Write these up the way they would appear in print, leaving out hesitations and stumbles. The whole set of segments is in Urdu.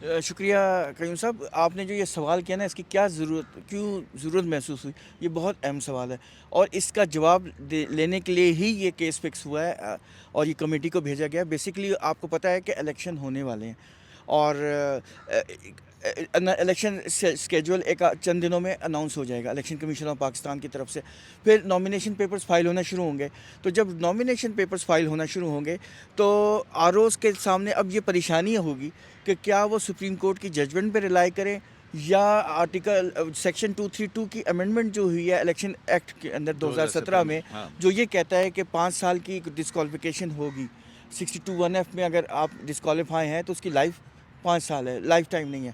شکریہ قیوم صاحب، آپ نے جو یہ سوال کیا نا، اس کی کیا ضرورت محسوس ہوئی، یہ بہت اہم سوال ہے، اور اس کا جواب لینے کے لیے ہی یہ کیس فکس ہوا ہے اور یہ کمیٹی کو بھیجا گیا. بیسکلی آپ کو پتہ ہے کہ الیکشن ہونے والے ہیں، اور الیکشن اسکیجول ایک چند دنوں میں اناؤنس ہو جائے گا الیکشن کمیشن آف پاکستان کی طرف سے. پھر نامینیشن پیپرز فائل ہونا شروع ہوں گے. تو جب نامینیشن پیپرز فائل ہونا شروع ہوں گے تو آر اوز کے سامنے اب یہ پریشانی ہوگی کہ کیا وہ سپریم کورٹ کی ججمنٹ پہ ریلائی کریں، یا آرٹیکل سیکشن 232 کی امینڈمنٹ جو ہوئی ہے الیکشن ایکٹ کے اندر 2017 میں، جو یہ کہتا ہے کہ 5 سال کی ڈسکوالیفیکیشن ہوگی. 62(1)(f) میں اگر آپ ڈسکوالیفائی ہیں تو اس کی لائف 5 سال ہے، لائف ٹائم نہیں ہے.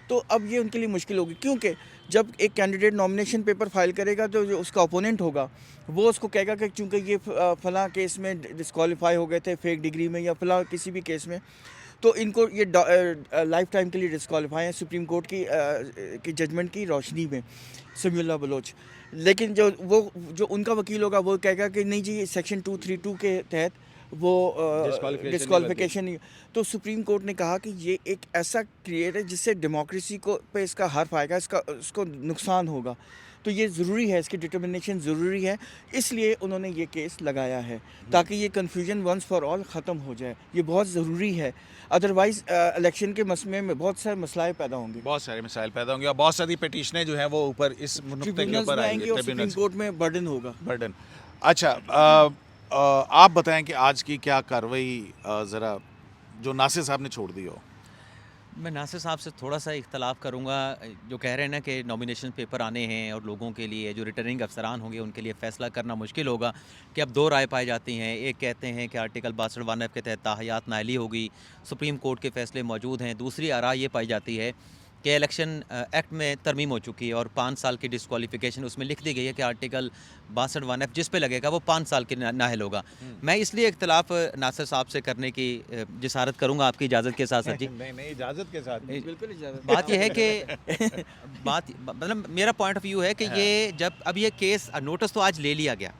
تو اب یہ ان کے لیے مشکل ہوگی، کیونکہ جب ایک کینڈیڈیٹ نامینیشن پیپر فائل کرے گا تو جو اس کا اپوننٹ ہوگا وہ اس کو کہے گا کہ چونکہ یہ فلاں کیس میں ڈسکوالیفائی ہو گئے تھے، فیک ڈگری میں یا فلاں کسی بھی کیس میں، تو ان کو یہ لائف ٹائم کے لیے ڈسکوالیفائی ہیں سپریم کورٹ کی ججمنٹ کی روشنی میں. سمیع اللہ بلوچ. لیکن جو ان کا وکیل ہوگا وہ کہے گا کہ نہیں جی، سیکشن 232 کے تحت وہ ڈسکوالیفیکیشن. تو سپریم کورٹ نے کہا کہ یہ ایک ایسا کریٹ ہے جس سے ڈیموکریسی کو پہ اس کا حرف آئے گا، اس کو نقصان ہوگا. تو یہ ضروری ہے، اس کی ڈٹرمنیشن ضروری ہے، اس لیے انہوں نے یہ کیس لگایا ہے تاکہ یہ کنفیوژن ونس فار آل ختم ہو جائے. یہ بہت ضروری ہے، ادروائز الیکشن کے مسئلے میں بہت سارے مسائل پیدا ہوں گے، بہت سارے مسائل پیدا ہوں گے، اور بہت ساری پٹیشنیں جو ہیں وہ اوپر اس نقطے کے ٹریبیونلز اوپر میں آئیں آئیں گے، گے اور سپریم ٹریبیونلز کورٹ میں برڈن ہوگا. برڈن. اچھا، آپ بتائیں کہ آج کی کیا کارروائی ذرا جو ناصر صاحب نے چھوڑ دی ہو. میں ناصر صاحب سے تھوڑا سا اختلاف کروں گا. جو کہہ رہے ہیں نا کہ نامینیشن پیپر آنے ہیں اور لوگوں کے لیے، جو ریٹرننگ افسران ہوں گے ان کے لیے فیصلہ کرنا مشکل ہوگا، کہ اب 2 رائے پائی جاتی ہیں. ایک کہتے ہیں کہ آرٹیکل 62(1)(f) کے تحت تاحیات نااہلی ہوگی، سپریم کورٹ کے فیصلے موجود ہیں. دوسری آراء یہ پائی جاتی ہے کہ الیکشن ایکٹ میں ترمیم ہو چکی ہے اور 5 سال کی ڈسکوالیفیکیشن اس میں لکھ دی گئی ہے کہ آرٹیکل 62(1)(f) جس پہ لگے گا وہ 5 سال کے نااہل ہوگا. میں اس لیے اختلاف ناصر صاحب سے کرنے کی جسارت کروں گا آپ کی اجازت کے ساتھ. سر جی، نہیں، اجازت کے ساتھ. بالکل اجازت. بات یہ ہے کہ مطلب میرا پوائنٹ آف ویو ہے کہ یہ جب اب یہ کیس نوٹس تو آج لے لیا گیا،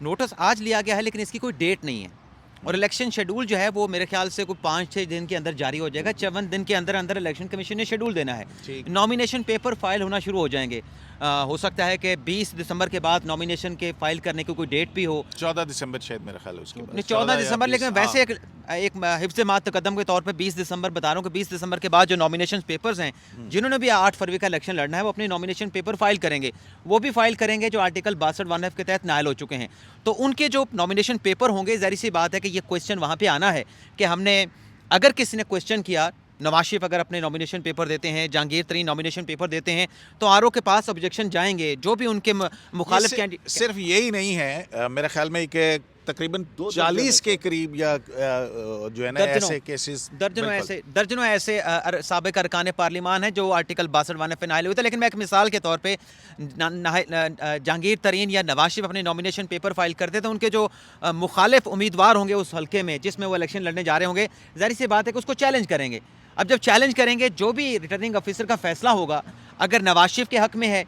نوٹس آج لیا گیا ہے، لیکن اس کی کوئی ڈیٹ نہیں ہے، اور الیکشن شیڈول جو ہے وہ میرے خیال سے کوئی 5-6 دن کے اندر جاری ہو جائے گا. 54 دن کے اندر الیکشن کمیشن نے شیڈول دینا ہے. نامینیشن پیپر فائل ہونا شروع ہو جائیں گے. ہو سکتا ہے کہ 20 دسمبر کے بعد نامینیشن کے فائل کرنے کی کوئی ڈیٹ بھی ہو. 14 دسمبر شاید میرا خیال ہے اس کے بعد. 14 دسمبر، لیکن ویسے ایک حفظ مات تقدم کے طور پہ 20 دسمبر بتا رہا ہوں کہ 20 دسمبر کے بعد جو نامینیشن پیپرز ہیں، جنہوں نے بھی 8 فروری کا الیکشن لڑنا ہے، وہ اپنے نامینیشن پیپر فائل کریں گے. وہ بھی فائل کریں گے جو آرٹیکل 62(1)(f) کے تحت نائل ہو چکے ہیں. تو ان کے جو نامینیشن پیپر ہوں گے، ظاہر سی بات ہے کہ یہ کویسچن وہاں پہ آنا ہے کہ ہم نے، اگر کسی نے کویسچن کیا، نواز شریف اگر اپنے نامینیشن پیپر دیتے ہیں، جہانگیر ترین نامینیشن پیپر دیتے ہیں، تو آر او کے پاس آبجیکشن جائیں گے. جو بھی ان کے مخالف صرف یہی نہیں ہے، میرے خیال میں کہ تقریباً 40 کے قریب یا جو ہے نا ایسے کیسز، درجنوں ایسے سابق ارکان پارلیمان ہیں جو آرٹیکل 62(1)(f) پہ نائل ہوئے تھے. لیکن میں ایک مثال کے طور پہ جہانگیر ترین یا نواز شریف اپنے نامینیشن پیپر فائل کرتے تھے، ان کے جو مخالف امیدوار ہوں گے اس حلقے میں جس میں وہ الیکشن لڑنے جا رہے ہوں گے، ظاہر سی بات ہے کہ اس کو چیلنج کریں گے. اب جب چیلنج کریں گے، جو بھی ریٹرننگ آفیسر کا فیصلہ ہوگا، اگر نواز شریف کے حق میں ہے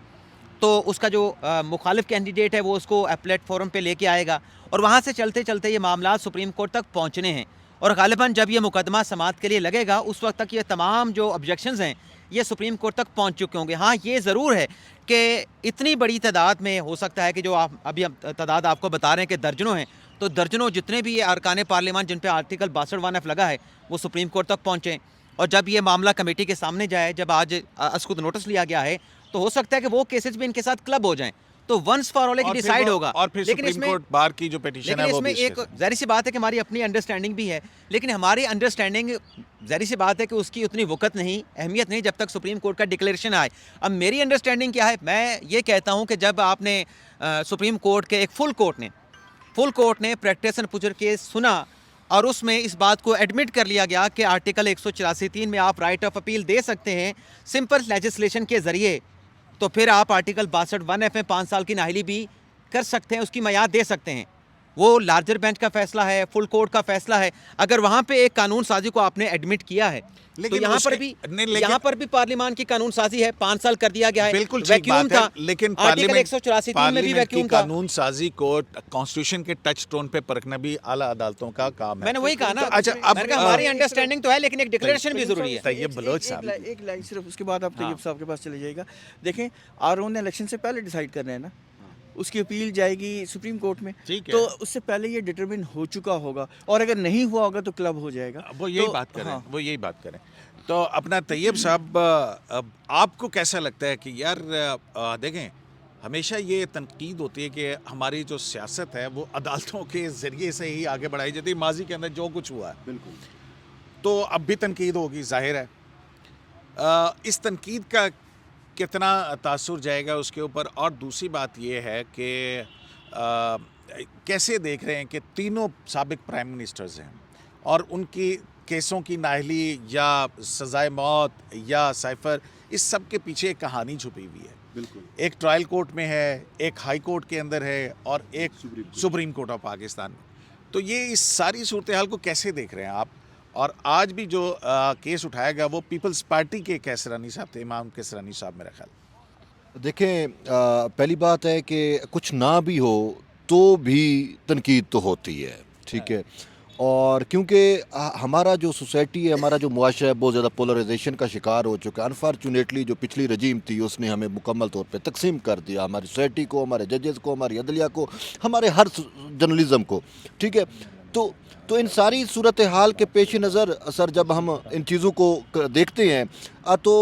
تو اس کا جو مخالف کینڈیڈیٹ ہے وہ اس کو اپلیٹ فورم پہ لے کے آئے گا، اور وہاں سے چلتے چلتے یہ معاملات سپریم کورٹ تک پہنچنے ہیں. اور غالباً جب یہ مقدمہ سماعت کے لیے لگے گا، اس وقت تک یہ تمام جو آبجیکشنز ہیں یہ سپریم کورٹ تک پہنچ چکے ہوں گے. ہاں، یہ ضرور ہے کہ اتنی بڑی تعداد میں ہو سکتا ہے کہ جو آپ ابھی تعداد آپ کو بتا رہے ہیں کہ درجنوں ہیں، تو درجنوں جتنے بھی ارکان پارلیمان جن پہ آرٹیکل 62(1)(f) لگا ہے وہ سپریم کورٹ تک پہنچیں. اور جب یہ معاملہ کمیٹی کے سامنے جائے، جب آج از خود نوٹس لیا گیا ہے، تو ہو سکتا ہے کہ وہ کیسز بھی ان کے ساتھ کلب ہو جائیں، تو ونس فار آل ایک ڈیسائیڈ ہوگا. اور پھر سپریم کورٹ بار کی جو پیٹیشن ہے وہ بھی ایک ظاہر سی بات ہے کہ ہماری اپنی انڈرسٹینڈنگ بھی ہے، لیکن ہماری انڈرسٹینڈنگ ظاہر سی بات ہے کہ اس کی اتنی وقت نہیں، اہمیت نہیں جب تک سپریم کورٹ کا ڈکلیریشن آئے. اب میری انڈرسٹینڈنگ کیا ہے؟ میں یہ کہتا ہوں کہ جب آپ نے سپریم کورٹ کے ایک فل کورٹ نے پریکٹس اینڈ پروسیجر کیس سنا، اور اس میں اس بات کو ایڈمٹ کر لیا گیا کہ آرٹیکل 184(3) میں آپ رائٹ آف اپیل دے سکتے ہیں سمپل لیجسلیشن کے ذریعے، تو پھر آپ آرٹیکل 62(1)(f) میں 5 سال کی نااہلی بھی کر سکتے ہیں، اس کی میعاد دے سکتے ہیں. وہ لارجر بینچ کا فیصلہ ہے, فل کورٹ کا فیصلہ ہے. اگر وہاں پہ ایک قانون سازی کو آپ نے ایڈمٹ کیا ہے تو لیکن یہاں اس پر کے- بھی نہیں، لیکن- یہاں پر بھی پارلیمان کی قانون سازی ہے, 5 سال کر دیا گیا ہے. بالکل ٹھیک ویکیوم بات ہے, تھا, لیکن آرٹیکل 184(3) میں بھی پارلیمنٹ کی ویکیوم تھا. قانون سازی کو کانسٹیٹیوشن کے ٹچ ٹون پہ پرکھنا بھی اعلیٰ عدالتوں کا کام ہے. میں نے وہی کہا نا, تو اچھا اب میں نے کہا ہماری انڈرسٹینڈنگ تو ہے لیکن ایک ڈکلیریشن بھی ضروری ہے. طیب بلوچ صاحب. ایک لائن صرف, اس کے بعد آپ ہاں. طیب صاحب کے پاس چلے جائے گا. دیکھیں آر او نے الیکشن سے پہلے ڈیسائیڈ کرنا ہے نا, اس کی اپیل جائے گی سپریم کورٹ میں, ٹھیک ہے. تو اس سے پہلے یہ ڈٹرمن ہو چکا ہوگا, اور اگر نہیں ہوا ہوگا تو کلب ہو جائے گا. وہ یہی تو بات کریں, ہاں. وہ یہی بات کریں. تو اپنا طیب صاحب, آپ کو کیسا لگتا ہے کہ یار دیکھیں ہمیشہ یہ تنقید ہوتی ہے کہ ہماری جو سیاست ہے وہ عدالتوں کے ذریعے سے ہی آگے بڑھائی جاتی ہے, ماضی کے اندر جو کچھ ہوا ہے بالکل تو اب بھی تنقید ہوگی, ظاہر ہے. اس تنقید کا کتنا تاثر جائے گا اس کے اوپر؟ اور دوسری بات یہ ہے کہ کیسے دیکھ رہے ہیں کہ تینوں سابق پرائم منسٹرز ہیں اور ان کی کیسوں کی نااہلی یا سزائے موت یا سائفر, اس سب کے پیچھے ایک کہانی چھپی ہوئی ہے. بالکل ایک ٹرائل کورٹ میں ہے, ایک ہائی کورٹ کے اندر ہے, اور ایک سپریم کورٹ آف پاکستان میں. تو یہ اس ساری صورتحال کو کیسے دیکھ رہے ہیں آپ؟ اور آج بھی جو کیس اٹھایا گیا وہ پیپلز پارٹی کے کیسرانی صاحب تھے, امام کیسرانی صاحب میرا خیال. دیکھیں پہلی بات ہے کہ کچھ نہ بھی ہو تو بھی تنقید تو ہوتی ہے, ٹھیک ہے. اور کیونکہ ہمارا جو سوسائٹی ہے, ہمارا جو معاشرہ ہے بہت زیادہ پولرائزیشن کا شکار ہو چکا ہے. انفارچونیٹلی جو پچھلی رجیم تھی اس نے ہمیں مکمل طور پہ تقسیم کر دیا, ہماری سوسائٹی کو, ہمارے ججز کو, ہماری عدلیہ کو, ہمارے ہر جرنلزم کو, ٹھیک ہے. تو ان ساری صورتحال کے پیش نظر سر جب ہم ان چیزوں کو دیکھتے ہیں تو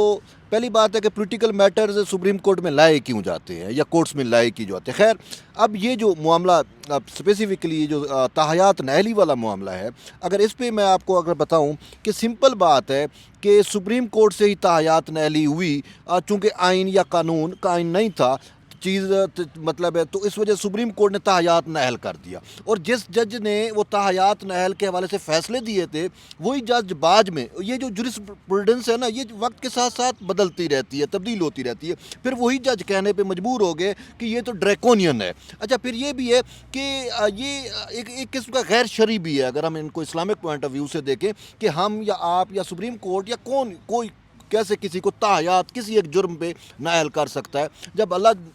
پہلی بات ہے کہ پولیٹیکل میٹرز سپریم کورٹ میں لائے کیوں جاتے ہیں یا کورٹس میں لائے کیوں جاتے ہیں. خیر اب یہ جو معاملہ اسپیسیفکلی جو تاحیات نااہلی والا معاملہ ہے, اگر اس پہ میں آپ کو اگر بتاؤں کہ سمپل بات ہے کہ سپریم کورٹ سے ہی تاحیات نااہلی ہوئی, چونکہ آئین یا قانون قائم نہیں تھا چیز, مطلب ہے تو اس وجہ سپریم کورٹ نے تاحیات نااہل کر دیا. اور جس جج نے وہ تاحیات نااہل کے حوالے سے فیصلے دیے تھے وہی جج بعد میں, یہ جو جورسپروڈنس ہے نا یہ وقت کے ساتھ ساتھ بدلتی رہتی ہے, تبدیل ہوتی رہتی ہے, پھر وہی جج کہنے پہ مجبور ہو گئے کہ یہ تو ڈریکونین ہے. اچھا پھر یہ بھی ہے کہ یہ ایک قسم کا غیر شرعی بھی ہے اگر ہم ان کو اسلامک پوائنٹ آف ویو سے دیکھیں کہ ہم یا آپ یا سپریم کورٹ یا کوئی کیسے کسی کو تاحیات کسی ایک جرم پہ نااہل کر سکتا ہے جب اللہ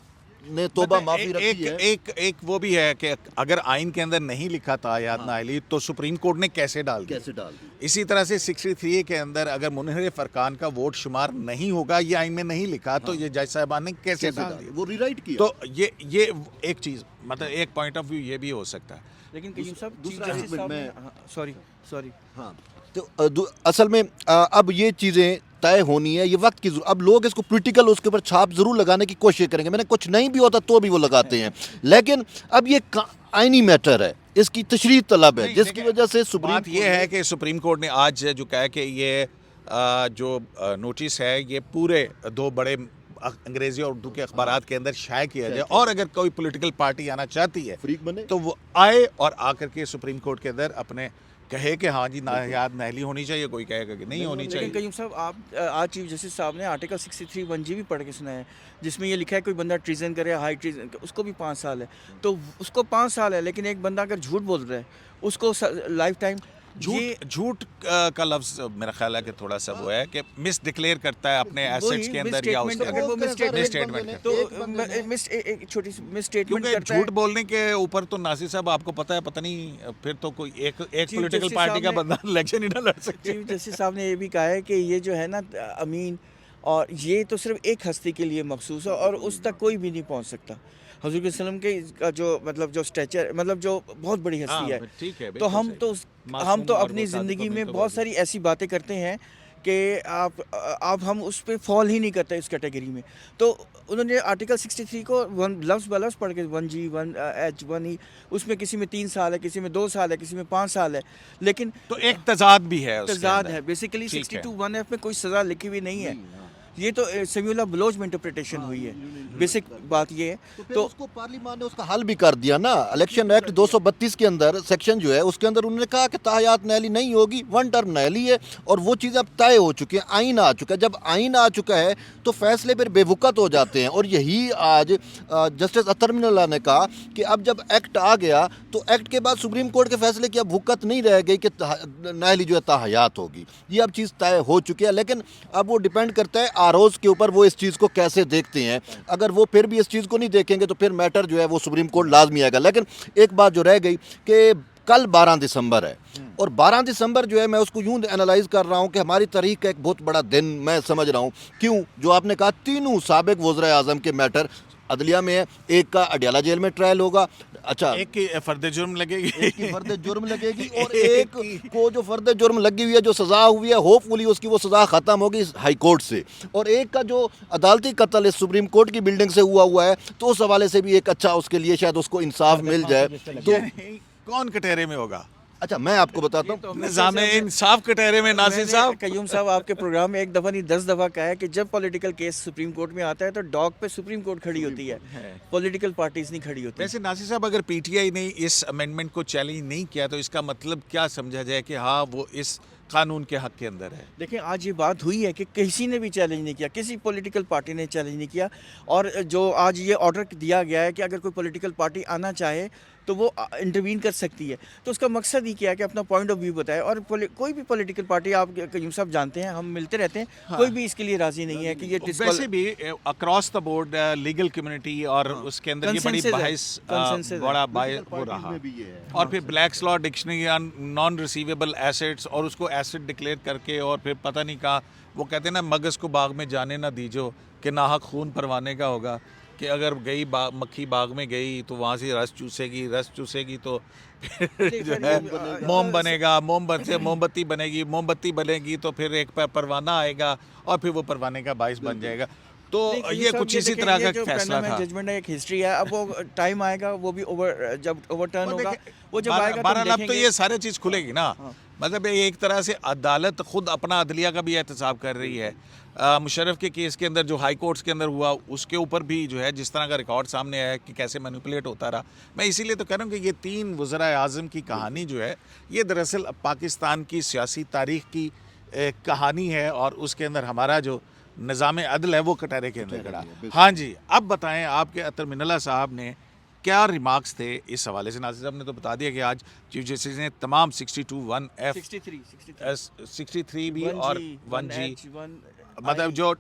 نے توبہ معافی رکھی ہے. ایک وہ بھی ہے کہ اگر آئین کے اندر نہیں لکھا تاحیات نااہلی تو سپریم کورٹ نے کیسے ڈال دی. اسی طرح سے 63 کے اندر اگر منحرف ارکان کا ووٹ شمار نہیں ہوگا, یہ آئین میں نہیں لکھا, تو یہ جج صاحبان نے کیسے ڈال دیا, وہ ری رائٹ کیا. تو یہ ایک چیز, مطلب ایک پوائنٹ آف ویو یہ بھی ہو سکتا ہے. لیکن قیوم صاحب دوسرا میں سوری ہاں تو اصل میں اب یہ چیزیں طے ہونی ہے, یہ وقت کی ضرورت. اب لوگ اس کو پولیٹیکل اس کے اوپر چھاپ ضرور لگانے کی کوشش کریں گے, میں نے کچھ نہیں بھی ہوتا تو بھی وہ لگاتے ہیں, لیکن اب یہ آئینی میٹر ہے, اس کی تشریح طلب ہے, جس کی وجہ سے بات یہ ہے کہ سپریم کورٹ نے آج جو کہا کہ یہ جو نوٹس ہے یہ پورے 2 بڑے انگریزی اور اردو کے اخبارات کے اندر شائع کیا جائے, اور اگر کوئی پولیٹیکل پارٹی آنا چاہتی ہے فریق بنے تو وہ آئے اور آ کر کے سپریم کورٹ کے اندر اپنے کہے کہ ہاں جی تاحیات نااہلی ہونی چاہیے, کوئی کہے گا کہ نہیں ہونی چاہیے. لیکن قیوم صاحب آپ آج چیف جسٹس صاحب نے آرٹیکل 63(1) بھی پڑھ کے سنا ہے, جس میں یہ لکھا ہے کوئی بندہ ٹریزن کرے, ہائی ٹریزن, اس کو بھی 5 سال ہے. تو اس کو 5 سال ہے, لیکن ایک بندہ اگر جھوٹ بول رہا ہے اس کو لائف ٹائم. جھوٹ کا لفظ میرا خیال ہے کہ تھوڑا سا وہ ہے کہ مس ڈکلیئر کرتا ہے اپنے ایسٹس کے اندر, یا اس اگر وہ اسٹیٹمنٹ تو ایک چھوٹی سی مس اسٹیٹمنٹ کیونکہ کرتا ہے. جھوٹ بولنے کے اوپر تو ناصر صاحب آپ کو پتہ ہے, پتہ نہیں پھر تو کوئی ایک پولیٹیکل پارٹی کا بندہ الیکشن ہی نہ لڑ سکے. چیف جسٹس صاحب نے یہ بھی کہا ہے کہ یہ جو ہے نا امین, اور یہ تو صرف ایک ہستی کے لیے مخصوص ہے اور اس تک کوئی بھی نہیں پہنچ سکتا. حضور کے وسلم کے جو مطلب جو اسٹیچر, مطلب جو بہت بڑی ہستی ہے, تو ہم تو اپنی زندگی میں بہت ساری ایسی باتیں کرتے ہیں کہ آپ ہم اس پہ فال ہی نہیں کرتے اس کیٹیگری میں. تو انہوں نے آرٹیکل 63 کو لفظ بلفظ پڑھ کے 1G 1H 1E, اس میں کسی میں 3 سال ہے, کسی میں 2 سال ہے, کسی میں 5 سال ہے, لیکن تو ایک تضاد بھی ہے, تضاد ہے. بیسیکلی 62(1)F میں کوئی سزا لکھی ہوئی نہیں ہے, یہ تو سمیولا بلوچ میں انٹرپریٹیشن ہوئی ہے، بیسک بات یہ ہے. تو اس کو پارلیمان نے اس کا حل بھی کر دیا نا. الیکشن ایکٹ 232 کے اندر سیکشن جو ہے اس کے اندر انہوں نے کہا کہ تاحیات نااہلی نہیں ہوگی، ون ٹرم نااہلی ہے، اور وہ چیزیں اب طے ہو چکی ہیں، آئین آ چکا ہے. جب آئین آ چکا ہے تو فیصلے پھر بے وقت ہو جاتے ہیں. اور یہی آج جسٹس اطہر من اللہ نے کہا کہ اب جب ایکٹ آ گیا تو ایکٹ کے بعد سپریم کورٹ کے فیصلے کی اب وقت نہیں رہ گئی کہ نااہلی جو ہے تاحیات ہوگی. یہ اب چیز طے ہو چکی ہے، لیکن اب وہ ڈیپینڈ کرتا ہے آروز کے اوپر وہ اس چیز کو کیسے دیکھتے ہیں. اگر وہ پھر بھی اس چیز کو نہیں دیکھیں گے تو پھر میٹر جو ہے وہ سپریم کورٹ لازمی آئے گا. لیکن ایک بات جو رہ گئی کہ کل 12 دسمبر ہے، اور 12 دسمبر جو ہے میں اس کو یوں انالائز کر رہا ہوں کہ ہماری تاریخ کا ایک بہت بڑا دن میں سمجھ رہا ہوں. کیوں؟ جو آپ نے کہا تینوں سابق وزراء اعظم کے میٹر عدلیہ میں ہے. ایک کا اڈیالہ جیل میں ٹرائل ہوگا، اچھا ایک کی فرد جرم لگے گی، ایک کی فرد جرم لگے گی، اور ایک کو جو فرد جرم لگی ہوئی ہے، جو سزا ہوئی ہے، ہوپ فلی اس کی وہ سزا ختم ہوگی ہائی کورٹ سے. اور ایک کا جو عدالتی قتل اس سپریم کورٹ کی بلڈنگ سے ہوا ہے، تو اس حوالے سے بھی ایک اچھا اس کے لیے شاید اس کو انصاف مل جائے. تو کون کٹہرے میں ہوگا؟ اچھا میں آپ کو بتاتا ہوں، نظام انصاف کٹہرے میں ناصر صاحب. قیوم صاحب آپ کے پروگرام میں ایک دفعہ نہیں 10 دفعہ کہا ہے کہ جب پولیٹیکل کیس سپریم کورٹ میں آتا ہے تو ڈاگ پہ سپریم کورٹ کھڑی ہوتی ہے، پولیٹیکل پارٹیز نہیں کھڑی ہوتی. ویسے ناصر صاحب اگر پی ٹی آئی نے اس امینڈمنٹ کو چیلنج نہیں کیا تو اس کا مطلب کیا سمجھا جائے کہ ہاں وہ اس قانون کے حق کے اندر ہے؟ دیکھیں آج یہ بات ہوئی ہے کہ کسی نے بھی چیلنج نہیں کیا، کسی پولیٹیکل پارٹی نے چیلنج نہیں کیا. اور جو آج یہ آرڈر دیا گیا ہے کہ اگر کوئی پولیٹیکل پارٹی آنا چاہے تو وہ انٹروین کر سکتی ہے، تو اس کا مقصد ہی کیا ہے کہ اپنا پوائنٹ آف ویو بتائے. اور کوئی بھی پولیٹیکل پارٹی، آپ قیوم صاحب جانتے ہیں، ہم ملتے رہتے ہیں، کوئی بھی اس کے لیے راضی نہیں ہے کہ یہ ویسے بھی across the board legal community اور اس کے اندر یہ بڑی بحث بڑا باعث ہو رہا. اور پھر بلیکس لا ڈکشنری نان ریسیویبل ایسیٹس، اور اس کو ایسٹ ڈکلیئر کر کے، اور پھر پتہ نہیں کہاں وہ کہتے ہیں نا مگز کو باغ میں جانے نہ دیجو کہ ناحق خون پروانے کا ہوگا، کہ اگر گئی مکھی باغ میں گئی تو وہاں سے رس چوسے گی تو جو ہے موم بنے گا، موم سے موم بتی بنے گی، موم بتی بنے گی تو پھر ایک پروانہ آئے گا اور پھر وہ پروانے کا باعث بن جائے گا. تو یہ کچھ اسی طرح کا فیصلہ تھا. ججمنٹ ایک ہسٹری ہے، اب وہ ٹائم آئے گا، وہ بھی جب اوور ٹرن ہوگا، وہ جب آئے گا بہرحال اب تو یہ سارے چیز کھلے گی نا. مطلب ایک طرح سے عدالت خود اپنا عدلیہ کا بھی احتساب کر رہی ہے. مشرف کے کیس کے اندر جو ہائی کورٹس کے اندر ہوا اس کے اوپر بھی جو ہے جس طرح کا ریکارڈ سامنے آیا کہ کیسے مینیپولیٹ ہوتا رہا. میں اسی لیے تو کہہ رہا ہوں کہ یہ 3 وزراء اعظم کی کہانی جو ہے یہ دراصل پاکستان کی سیاسی تاریخ کی کہانی ہے، اور اس کے اندر ہمارا جو نظام عدل ہے وہ کٹہرے کے اندر کھڑا. ہاں جی، اب بتائیں آپ کے اطہر من اللہ صاحب نے کیا ریمارکس تھے اس حوالے سے. ناصر صاحب نے تو بتا دیا کہ آج چیف جسٹس نے تمام 62(1)(f) 63 بھی اور 1G، مطلب جو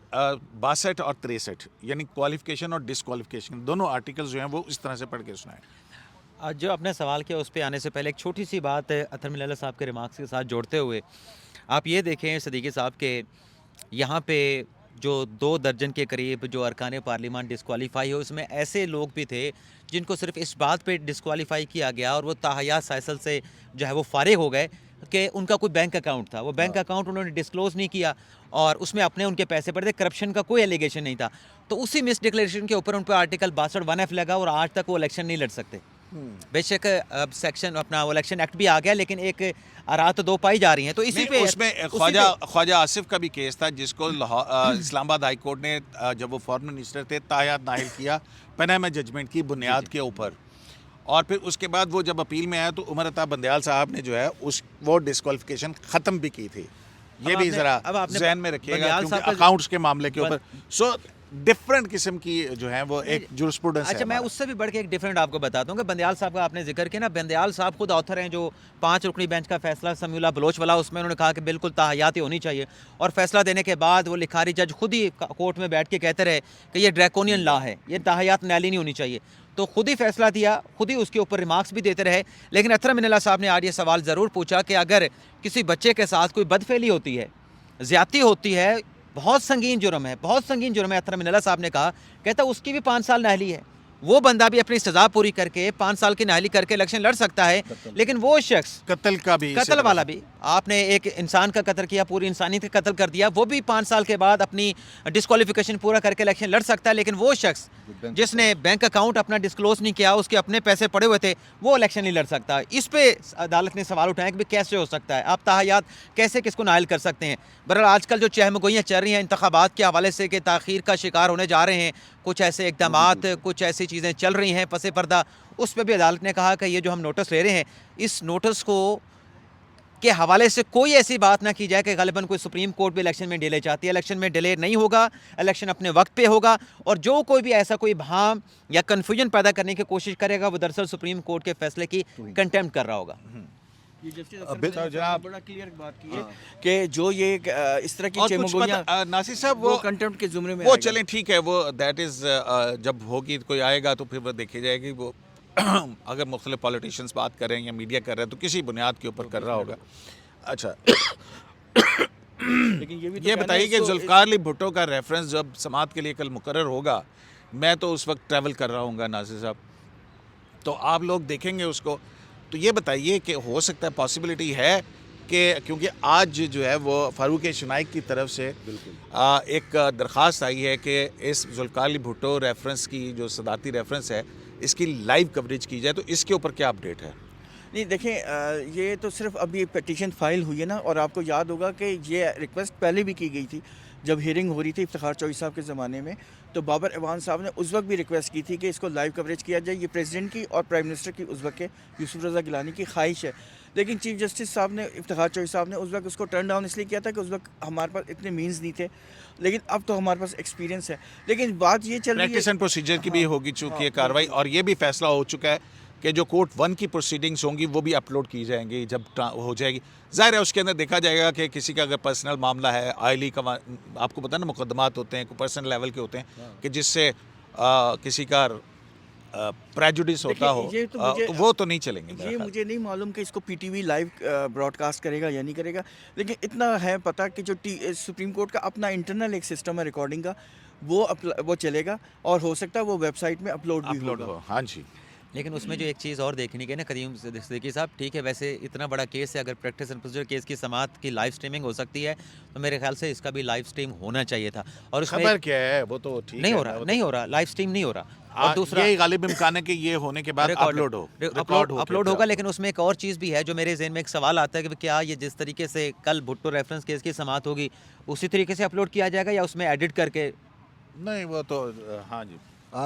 62 اور 63 یعنی کوالیفیکیشن اور ڈسکوالیفیکیشن دونوں آرٹیکلز جو ہیں وہ اس طرح سے پڑھ کے سنائیں. جو اپنے سوال کیا اس پہ آنے سے پہلے ایک چھوٹی سی بات اطہر من اللہ صاحب کے ریمارکس کے ساتھ جوڑتے ہوئے آپ یہ دیکھیں صدیقی صاحب کہ یہاں پہ جو 2 درجن کے قریب جو ارکان پارلیمان ڈسکوالیفائی ہو، اس میں ایسے لوگ بھی تھے جن کو صرف اس بات پہ ڈسکوالیفائی کیا گیا اور وہ تاحیات سائیکل سے جو ہے وہ فارغ ہو گئے کہ ان کا کوئی بینک اکاؤنٹ تھا، وہ بینک اکاؤنٹ انہوں نے ڈسکلوز نہیں کیا اور اس میں اپنے ان کے پیسے پڑے تھے، کرپشن کا کوئی ایلیگیشن نہیں تھا. تو اسی مس ڈکلیریشن کے اوپر ان پہ آرٹیکل 62(1)(f) لگا اور آج تک وہ الیکشن نہیں لڑ سکتے. بے شک اب سیکشن اپنا الیکشن ایکٹ بھی آ گیا لیکن ایک رات 2 پائی جا رہی ہیں. تو اسی پہ اس میں خواجہ آصف کا بھی کیس تھا جس کو اسلام آباد ہائی کورٹ نے جب وہ فارن منسٹر تھے تاحیات نااہل کیا پناہ ججمنٹ کی بنیاد کے اوپر. اور پھر اس کے بعد وہ جب اپیل میں آیا تو عمر عطا بندیال صاحب نے جو ہے وہ ڈسکوالیفیکیشن ختم بھی کی تھی. یہ بھی ذرا ذہن میں رکھیے گا کیونکہ اکاؤنٹس کے معاملے کے اوپر سو ڈفرنٹ قسم کی جو ہیں وہ ایک جورسپروڈنس ہے. اچھا میں اس سے بھی بڑھ کے ایک ڈفرنٹ آپ کو بتاتا ہوں کہ بندیال صاحب کا آپ نے ذکر کیا نا، بندیال صاحب خود آتھر ہیں جو 5 رکنی بینچ کا فیصلہ سمیع اللہ بلوچ والا، اس میں انہوں نے کہا کہ بالکل تاحیاتی ہونی چاہیے، اور فیصلہ دینے کے بعد وہ لکھاری جج خود ہی کورٹ میں بیٹھ کے کہتے رہے کہ یہ ڈریکونین لا ہے، یہ تاحیات نااہلی نہیں ہونی چاہیے. تو خود ہی فیصلہ دیا، خود ہی اس کے اوپر ریمارکس بھی دیتے رہے. لیکن اطہر من اللہ صاحب نے آج یہ سوال ضرور پوچھا کہ اگر کسی بچے کے ساتھ کوئی بدفعلی ہوتی ہے، زیادتی ہوتی ہے، بہت سنگین جرم ہے، بہت سنگین جرم ہے، اطہر من اللہ صاحب نے کہا، کہتا اس کی بھی 5 سال نااہلی ہے. وہ بندہ بھی اپنی سزا پوری کر کے 5 سال کی نااہلی کر کے الیکشن لڑ سکتا ہے، لیکن وہ شخص قتل کا بھی قتل والا بھی، آپ نے ایک انسان کا قتل کیا، پوری انسانیت کا قتل کر دیا، وہ بھی 5 سال کے بعد اپنی ڈسکوالیفیکیشن پورا کر کے الیکشن لڑ سکتا ہے، لیکن وہ شخص جس نے بینک اکاؤنٹ اپنا ڈسکلوز نہیں کیا، اس کے اپنے پیسے پڑے ہوئے تھے، وہ الیکشن نہیں لڑ سکتا۔ اس پہ عدالت نے سوال اٹھایا کہ کیسے ہو سکتا ہے، آپ تاحیات کیسے کس کو نائل کر سکتے ہیں؟ بہرحال آج کل جو چہمگوئیاں چل رہی ہیں انتخابات کے حوالے سے کہ تاخیر کا شکار ہونے جا رہے ہیں، کچھ ایسے اقدامات، کچھ ایسی چیزیں چل رہی ہیں پس پردہ، اس پہ بھی عدالت نے کہا کہ یہ جو ہم نوٹس لے رہے ہیں، اس نوٹس کو کے حوالے سے کوئی ایسی بات نہ کی جائے کہ غالباً کوئی سپریم کورٹ بھی الیکشن میں ڈیلے چاہتی ہے۔ الیکشن میں ڈیلے نہیں ہوگا، الیکشن اپنے وقت پہ ہوگا، اور جو کوئی بھی ایسا کوئی بہام یا کنفیوژن پیدا کرنے کی کوشش کرے گا وہ دراصل سپریم کورٹ کے فیصلے کی کنٹیمپٹ کر رہا ہوگا۔ یہ جناب بڑا کلیئر بات کی ہے کہ جو یہ اس طرح کی اور کچھ چیمگوئیاں پتہ ناصر صاحب وہ کنٹمپٹ کے زمرے میں وہ آئے گا۔ چلیں ٹھیک ہے، وہ دیٹ از جب ہوگی کوئی آئے گا تو پھر وہ دیکھی جائے گی، وہ اگر مختلف پولیٹیشینس بات کر رہے ہیں یا میڈیا کر رہے ہیں تو کسی بنیاد کے اوپر کر رہا ہوگا۔ اچھا لیکن یہ بھی تو یہ کہنا بتائیے ہے کہ اس کو- ذوالفقار علی بھٹو کا ریفرنس جب سماعت کے لیے کل مقرر ہوگا، میں تو اس وقت ٹریول کر رہا ہوں گا ناصر صاحب، تو آپ لوگ دیکھیں گے اس کو، تو یہ بتائیے کہ ہو سکتا ہے پاسبلٹی ہے کہ کیونکہ آج جو ہے وہ فاروق شنائک کی طرف سے ایک درخواست آئی ہے کہ اس ذوالفقار علی بھٹو ریفرنس کی جو صدارتی ریفرنس ہے اس کی لائیو کوریج کی جائے، تو اس کے اوپر کیا اپڈیٹ ہے؟ نہیں دیکھیں، یہ تو صرف ابھی پٹیشن فائل ہوئی ہے نا، اور آپ کو یاد ہوگا کہ یہ ریکویسٹ پہلے بھی کی گئی تھی جب ہیئرنگ ہو رہی تھی افتخار چوہدری صاحب کے زمانے میں، تو بابر ایوان صاحب نے اس وقت بھی ریکویسٹ کی تھی کہ اس کو لائیو کوریج کیا جائے۔ یہ پریزیڈنٹ کی اور پرائم منسٹر کی اس وقت کے یوسف رضا گیلانی کی خواہش ہے، لیکن چیف جسٹس صاحب نے افتخار چوہدری صاحب نے اس وقت اس کو ٹرن ڈاؤن اس لیے کیا تھا کہ اس وقت ہمارے پاس اتنے مینز نہیں تھے، لیکن اب تو ہمارے پاس ایکسپیرینس ہے۔ لیکن بات یہ چل رہی پریکٹس ہے اینڈ پروسیجر کی بھی ہوگی چونکہ یہ کاروائی، اور یہ بھی فیصلہ ہو چکا ہے کہ جو کورٹ 1 کی پروسیڈنگز ہوں گی وہ بھی اپلوڈ کی جائیں گی جب ہو جائے گی۔ ظاہر ہے اس کے اندر دیکھا جائے گا کہ کسی کا اگر پرسنل معاملہ ہے، آئلی کا آپ کو پتہ نا مقدمات ہوتے ہیں، پرسنل لیول کے ہوتے ہیں کہ جس سے کسی کا پریجوڈس ہوتا ہو، یہ تو مجھے- تو وہ تو نہیں چلیں گے۔ یہ مجھے نہیں معلوم کہ اس کو P T V live broadcast کرے گا یا نہیں کرے گا، لیکن اتنا ہے پتہ کہ جو سپریم کورٹ کا اپنا انٹرنل ایک سسٹم ہے ریکارڈنگ کا، وہ چلے گا، اور ہو سکتا ہے وہ ویب سائٹ میں اپلوڈ بھی اپلوڈ ہوگا۔ ہو، ہاں جی۔ لیکن اس میں جو ایک چیز اور دیکھنی ہے نا قدیم صدیقی صاحب، ٹھیک ہے ویسے اتنا بڑا کیس ہے، اگر پریکٹس اینڈ پروسیجر کیس کی سماعت کی لائیو سٹریمنگ ہو سکتی ہے تو میرے خیال سے اس کا بھی لائیو سٹریم ہونا چاہیے تھا، اور اس میں خبر کیا ہے وہ تو ٹھیک نہیں ہو رہا لائیو سٹریم نہیں ہو رہا، اور دوسرا یہ غالب امکان ہے کہ یہ ہونے کے بعد اپلوڈ ہوگا۔ لیکن اس میں ایک اور چیز بھی ہے جو میرے ذہن میں ایک سوال آتا ہے کہ کیا یہ جس طریقے سے کل بھٹو ریفرنس کیس کی سماعت ہوگی اسی طریقے سے اپلوڈ کیا جائے گا یا اس میں ایڈٹ کر کے؟ نہیں وہ تو ہاں جی۔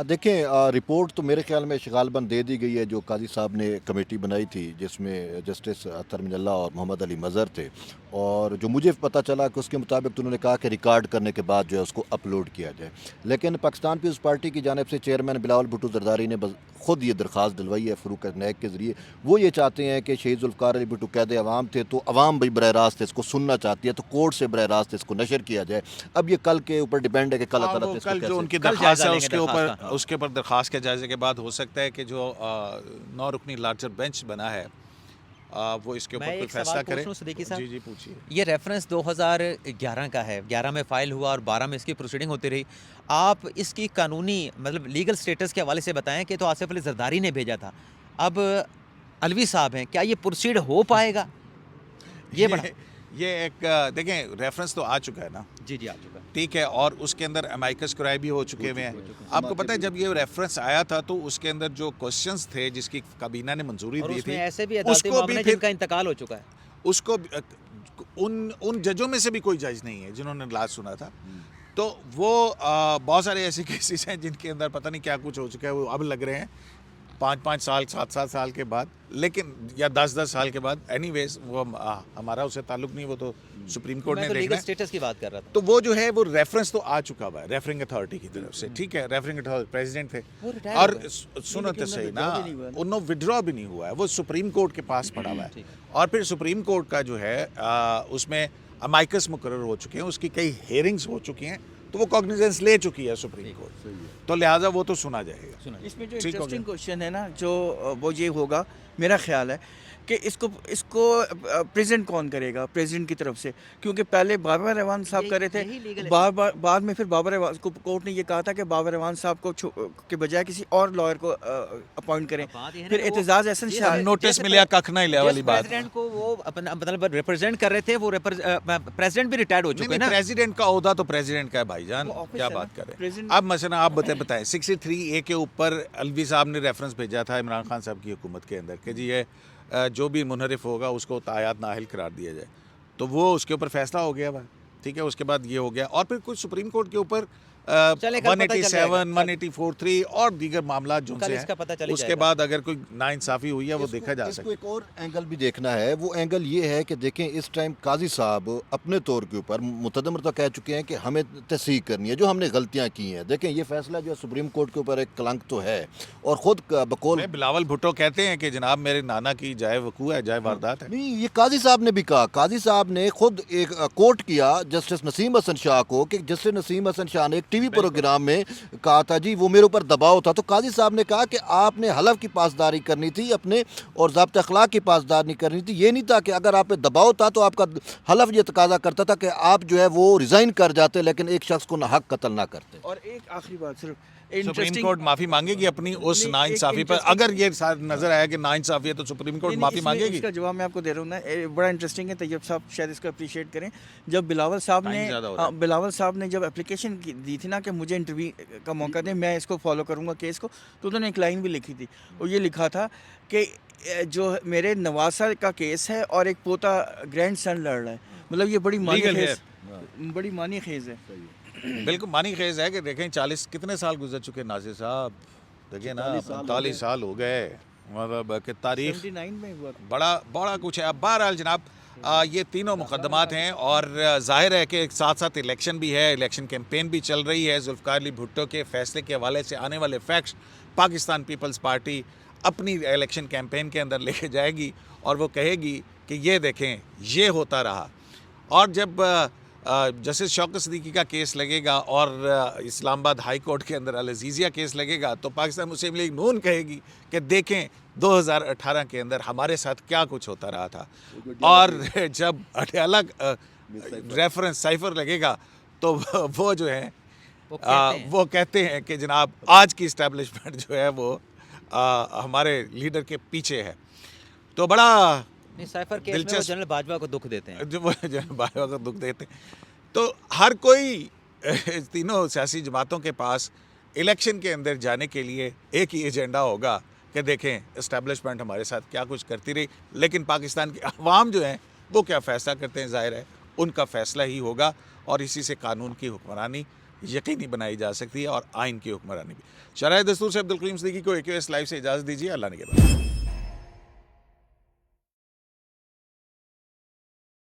دیکھیں رپورٹ تو میرے خیال میں غالباً دے دی گئی ہے، جو قاضی صاحب نے کمیٹی بنائی تھی جس میں جسٹس اطہر من اللہ اور محمد علی مظہر تھے، اور جو مجھے پتہ چلا کہ اس کے مطابق انہوں نے کہا کہ ریکارڈ کرنے کے بعد جو ہے اس کو اپلوڈ کیا جائے، لیکن پاکستان پیپلز پارٹی کی جانب سے چیئرمین بلاول بھٹو زرداری نے خود یہ درخواست دلوائی ہے فاروق نائک کے ذریعے۔ وہ یہ چاہتے ہیں کہ شہید ذوالفقار علی بھٹو قید عوام تھے تو عوام بھی براہ راست اس کو سننا چاہتی ہے، تو کورٹ سے براہ راست اس کو نشر کیا جائے۔ اب یہ کل کے اوپر ڈیپینڈ ہے کہ کل عدالت اس کو کل جو ان کی کل درخواست جائزہ ہے لیں اس گے کے اوپر درخواست کا۔ اس کے اوپر درخواست کے جائزے کے بعد ہو سکتا ہے کہ جو 9 رکنی لارجر بینچ بنا ہے وہ اس کے میں اوپر کوئی ایک فیصلہ سوال کرے۔ پوچھ لوں صدیقی صاحب؟ جی جی پوچھیے۔ یہ ریفرنس 2011 کا ہے، 11 میں فائل ہوا اور 12 میں اس کی پروسیڈنگ ہوتی رہی، آپ اس کی قانونی مطلب لیگل سٹیٹس کے حوالے سے بتائیں کہ تو آصف علی زرداری نے بھیجا تھا، اب علوی صاحب ہیں، کیا یہ پروسیڈ ہو پائے گا؟ یہ بڑا یہ ایک دیکھیں ریفرنس تو آ چکا ہے نا، جی آ چکا ہے، ٹھیک ہے، اور اس کے اندر امائکس کرائے بھی ہو چکے ہوئے ہیں۔ آپ کو پتہ ہے جب یہ ریفرنس آیا تھا تو اس کے اندر جو کوسچنز تھے جس کی کابینہ نے منظوری اور دی اس میں تھی، ایسے بھی اس عدالتی کو بھی معاملے پھر جن کا انتقال ہو چکا ہے، اس کو ان ججوں میں سے بھی کوئی جج نہیں ہے جنہوں نے لاج سنا تھا، تو وہ بہت سارے ایسے کیسز ہیں جن کے اندر پتہ نہیں کیا کچھ ہو چکا ہے، وہ اب لگ رہے ہیں 5 سال 7 سال کے بعد، لیکن یا 10 سال کے بعد، اینی ویز وہ ہمارا اس سے تعلق نہیں، وہ تو سپریم کورٹ میں نے تو دیکھنا لیگل ہے۔ سٹیٹس کی بات کر رہا تھا۔ تو وہ جو ہے وہ ریفرنس تو آ چکا ہوا ہے ریفرنگ اتھارٹی کی طرف سے، ٹھیک ہے، ریفرنگ اتھارٹی پریزیڈنٹ تھے، وہ ریٹائر اور ہو گئے۔ سنو تو صحیح نا، withdraw بھی نہیں ہوا نا۔ انہوں وڈرا بھی نہیں ہوا ہے، وہ سپریم کورٹ کے پاس پڑا ہوا ہے، اور پھر سپریم کورٹ کا جو ہے اس میں امائکس مقرر ہو چکے ہیں، اس کی کئی ہیئرنگز ہو چکی ہیں، تو وہ کوگنیزنس لے چکی ہے سپریم کورٹ، تو لہٰذا وہ تو سنا جائے گا۔ اس میں جو ٹھیک ہو انٹرسٹنگ گیا۔ کوشچن ہے نا، جو وہ یہ ہوگا میرا خیال ہے کہ اس کو پریزنٹ کون کرے گا پریزیڈنٹ کی طرف سے، کیونکہ پہلے بابر اعوان صاحب کر رہے یہی تھے، legal بعد میں پھر بابر اعوان کو کورٹ نے یہ کہا تھا کہ بابر اعوان صاحب کو کے بجائے کسی اور لائر کو اپوائنٹ کریں. بات یہ ہے نا پھر کہ وہ- اعتزاز احسن جس- شاہ نوٹس ملیا ککھ نہ لیا والی بات. پریزیڈنٹ کو وہ اپنا مطلب ریپرزینٹ کر رہے تھے، وہ پریزیڈنٹ بھی ریٹائرڈ ہو چکے ہیں نا. پریزیڈنٹ کا عہدہ تو پریزیڈنٹ کا ہے بھائی جان، وہ آفس کیا ہے نا، بات کر رہے ہیں. پریزیڈنٹ- اب مثلا آپ بتائیں 63A کے اوپر الوی صاحب نے ریفرنس بھیجا تھا عمران خان صاحب کی حکومت کے اندر کہ جی یہ جو بھی منحرف ہوگا اس کو تایات نااہل قرار دیا جائے، تو وہ اس کے اوپر فیصلہ ہو گیا بھائی، ٹھیک ہے. اس کے بعد یہ ہو گیا، اور پھر کچھ سپریم کورٹ کے اوپر چلے کل پتہ چل جائے گا. 187 184 اور دیگر معاملات جو ان کل سے اس کا پتہ چل ہیں، اس جائے کے گا. بعد اگر کوئی ناانصافی ہوئی ہے وہ دیکھا جا اس کو سکتا ہے. ایک اور اینگل بھی دیکھنا ہے. وہ اینگل یہ ہے کہ دیکھیں اس ٹائم قاضی صاحب اپنے طور کے اوپر متعدد مرتبہ کہہ چکے ہیں کہ ہمیں تصحیح کرنی ہے جو ہم نے غلطیاں کی ہیں. دیکھیں یہ فیصلہ جو ہے سپریم کورٹ کے اوپر ایک کلنک تو ہے، اور خود بقول بلاول بھٹو کہتے ہیں کہ جناب میرے نانا کی جائے وقوع ہے، جائے واردات ہے. نہیں، یہ قاضی صاحب نے بھی کہا. قاضی صاحب نے خود ایک کوٹ کیا جسٹس نسیم حسن شاہ کو کہ جسٹس نسیم حسن شاہ نے ایک ٹی وی پروگرام میں کہا تھا جی وہ میرے اوپر دباؤ تھا، تو قاضی صاحب نے کہا کہ آپ نے حلف کی پاسداری کرنی تھی اپنے، اور ضابطہ اخلاق کی پاسداری کرنی تھی. یہ نہیں تھا کہ اگر آپ پہ دباؤ تھا تو آپ کا حلف یہ تقاضا کرتا تھا کہ آپ جو ہے وہ ریزائن کر جاتے لیکن ایک شخص کو ناحق قتل نہ کرتے. اور ایک آخری بات صرف سپریم interesting- کورٹ معافی مانگے گی اپنی اس نہیں، ناانصافی ایک پر. interesting- اگر یہ نظر آیا کہ ناانصافی ہے تو سپریم کورٹ نہیں، معافی اس میں مانگے گی. اس کا جواب میں آپ کو دے رہا ہوں نا، بڑا انٹرسٹنگ ہے. طیب صاحب شاید اس کو اپریشیٹ کریں. جب بلاول صاحب ٹائم نے زیادہ ہو رہا ہے. بلاول صاحب نے جب اپلیکیشن دی تھی نا کہ مجھے انٹرویو کا موقع دیں، میں اس کو فالو کروں گا کیس کو، تو انہوں نے ایک لائن بھی لکھی تھی. وہ یہ لکھا تھا کہ جو میرے نواسہ کا کیس ہے اور ایک پوتا گرینڈ سن لڑ رہا ہے. مطلب یہ بڑی معنی Legal خیز، بڑی معنی خیز ہے. بالکل معنی خیز ہے کہ دیکھیں 40 کتنے سال گزر چکے ناصر صاحب، دیکھیں نا 45 سال ہو گئے، مطلب کہ تاریخ 79 میں ہوا تھا. بڑا کچھ ہے. اب بہرحال جناب یہ تینوں مقدمات ہیں، اور ظاہر ہے کہ ساتھ ساتھ الیکشن بھی ہے، الیکشن کیمپین بھی چل رہی ہے. ذوالفقار علی بھٹو کے فیصلے کے حوالے سے آنے والے فیکٹس پاکستان پیپلز پارٹی اپنی الیکشن کیمپین کے اندر لے کے جائے گی، اور وہ کہے گی کہ یہ دیکھیں یہ ہوتا رہا. اور جب جسٹس شوکت صدیقی کا کیس لگے گا اور اسلام آباد ہائی کورٹ کے اندر العزیزیہ کیس لگے گا، تو پاکستان مسلم لیگ نون کہے گی کہ دیکھیں 2018 کے اندر ہمارے ساتھ کیا کچھ ہوتا رہا تھا. اور جب الگ ریفرنس سائفر لگے گا تو وہ جو ہے وہ کہتے ہیں کہ جناب آج کی اسٹیبلشمنٹ جو ہے وہ ہمارے لیڈر کے پیچھے ہے. تو بڑا سائفر کیس میں وہ جنرل باجوہ کو دکھ دیتے ہیں، جو وہ جنرل باجوہ کو دکھ دیتے ہیں. تو ہر کوئی تینوں سیاسی جماعتوں کے پاس الیکشن کے اندر جانے کے لیے ایک ہی ایجنڈا ہوگا کہ دیکھیں اسٹیبلشمنٹ ہمارے ساتھ کیا کچھ کرتی رہی، لیکن پاکستان کے عوام جو ہیں وہ کیا فیصلہ کرتے ہیں ظاہر ہے ان کا فیصلہ ہی ہوگا، اور اسی سے قانون کی حکمرانی یقینی بنائی جا سکتی ہے اور آئین کی حکمرانی بھی. شرح دستور سے عبدالقیوم صدیقی کو AQS لائیو سے اجازت دیجیے. اللہ نگہبان.